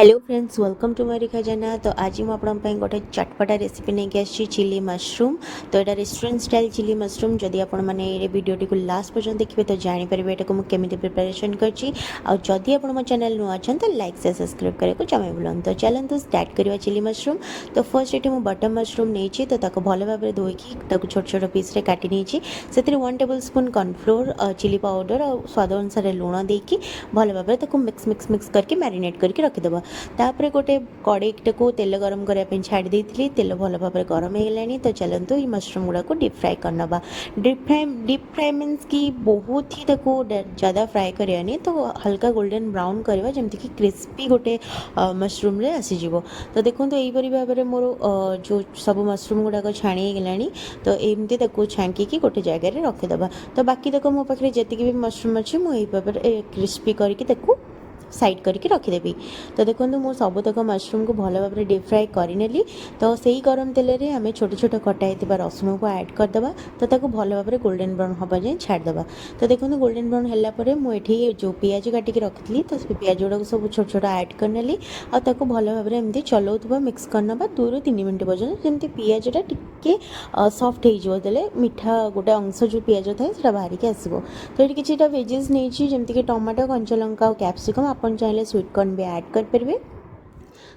Hello friends welcome to मेरी खजाना। तो आज मैं आप गोटे चटपटा रेसिपी नहीं आसी चिली मशरूम। तो यहाँ रेस्टोरेंट स्टाइल चिली मशरूम जदि आपने भिडियोटी को लास्ट पर्यटन देखिए तो जापर यहाँ मुझे केमी प्रिपेरेसन करदी आप मो चैनल नुआ अच्छा तो लाइक से सब्सक्राइब करने जमा भूलु। तो चलते स्टार्ट करवा चिली मशरूम। तो फर्स्ट ये मुझे बटन मशरूम नहीं तो भल भाव धोईकी छोट छोट पीस काटी नहीं से 1 tablespoon cornflour chilli powder और स्वाद अनुसार लुण देकी भल भाव मिक्स मिक्स मिक्स करके मैरिनेट करके रखिदेव। तापर गोटे कड़ाई को तेल गरम करने छाड़ी देती तेल भल भाव गरम हो गलानी। तो चलतु ये मशरूम गुड़ा को डीप फ्राए करना। डीप फ्राए मीन्स कि बहुत ही ज़्यादा फ्राए करानी तो हल्का गोल्डन ब्राउन करवा जमती कि क्रिस्पी गोटे मशरूम रे आसीज। तो देखो यहीपरी भाव में मोर जो सब मशरूम गुड़ाक छाणी गलानी। तो एमती छांकी गोटे जगह रखिदेवा। तो बाकी देखो मो पाखे जी भी मशरूम अच्छे मुझे भाव क्रिस्पी करके साइड करके रखिदेवी। तो देखो मु सबतक मशरूम को भल भाव डीप फ्राए करनेली। तो से ही गरम तेल में आम छोट छोट कटाई रसुण को ऐड करदे। तो भल भाव गोल्डन ब्राउन हवा जाए छाड़देवा। तो देखो गोल्डन ब्राउन है मुझे जो पियाज काटिक रखी तो पियाज गुड़ा सब छोट छोट ऐड करनेली। और भल भाव में एमती चलाऊा मिक्स करना 2 ରୁ 3 मिनट पर्यटन जमी पियाजटा टिके सफ्ट होदेले मीठा गोटे अंश जो पियाज थाए बाहर के आसो। तो ये किसी वेजेस नहीं जमीक टमाटो कंचा लंका और कैप्सिकम अपन चाहिए स्वीट कॉर्न भी ऐड करेंगे।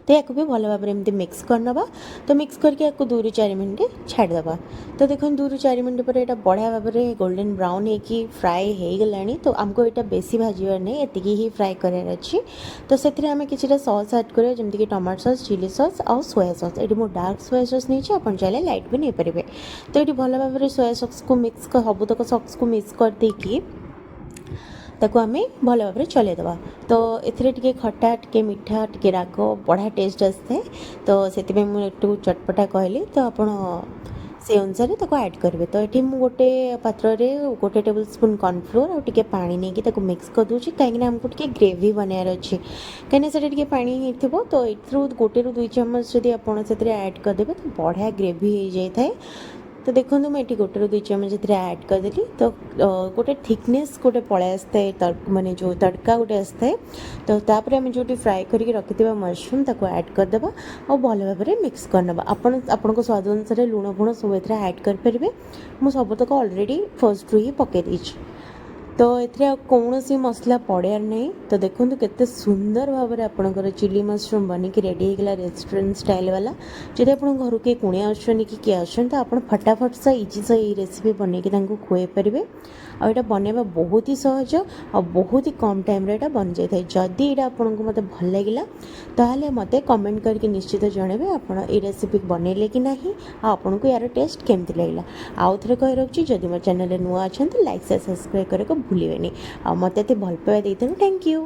तो या भी भल भाव में मिक्स करना। तो मिक्स करके 2 ରୁ 4 मिनट छाड़देवा। तो देखो 2 ରୁ 4 मिनट पर यहाँ बढ़िया भाव में गोल्डन ब्राउन होगी फ्राए हो गलानी। तो आमको यहाँ बेसी भाजबार नहीं एतिकी ही फ्राए करार अच्छी। तो से आम कि सॉस ऐड करें जमीक टमाटो सॉस चिली सॉस और सोया सॉस। ये मो डार्क सोया सॉस नहीं आप चाहिए लाइट भी नहीं पारे। तो ये भल भाव में सोया सॉस को मिक्स सबुतक सॉस को मिक्स करदेकी ताको आमे भल भाव में चलैदेवा। तो ये खट्टा टे मीठा टे राग बढ़िया टेस्ट आसता है। तो से मुझे चटपटा कहली तो आप से अनुसार ऐड करेंगे। तो ये गोटे पात्र में गोटे टेबल स्पून कॉर्नफ्लोर और टे पानी नहीं कि मिक्स कर दूसरी कहीं आमको टे ग्रेवी बनार अच्छे कहीं से पानी हो। तो ये गोटे ରୁ 2 ଚାମଚ जदि आप ऐड करदे तो बढ़िया ग्रेवी हो जाए। तो देखो मुझे ये 1 ରୁ 2 ଚାମଚ ऐड करदेली। तो गोटे थिकनेस गोटे पलै आसता है माने जो तड़का गोटे आसता है। तो तापर आम जो फ्राए करके रखिथे मशरूम ताको ऐड करदेवा और भल भाव में मिक्स करना। आपण स्वाद अनुसार लुण फुण सब ऐड करेंगे। मुझे सबतक ऑलरेडी फर्स्ट रू ही पकई देछि। तो ये कौन सी मसला पड़ार नहीं। तो देखो केते सुंदर भाव में आपंकर चिली मशरूम बनिक रेडी होगा रेस्टोरेंट स्टाइल वाला। जब आप घर के कुणिया कि किए आसान तो आप फटाफट सा इजी सा ये रेसिपी बनईकि खुए पारे। आ यहाँ बनवा बहुत ही सहज और बहुत ही कम टाइम रे बन जाए। जदि यहाँ आपको मत भल लगे ताहले मते कमेंट करके निश्चित जनइबे आप ये रेसिपी बनइले कि नहीं आपको यार टेस्ट केमती लगे। आउ थे कही रखी जदि मो चैनल नुआ अच्छा तो लाइक से सब्सक्राइब करके भूलें। आ मत भल पाइबा देते थैंक यू।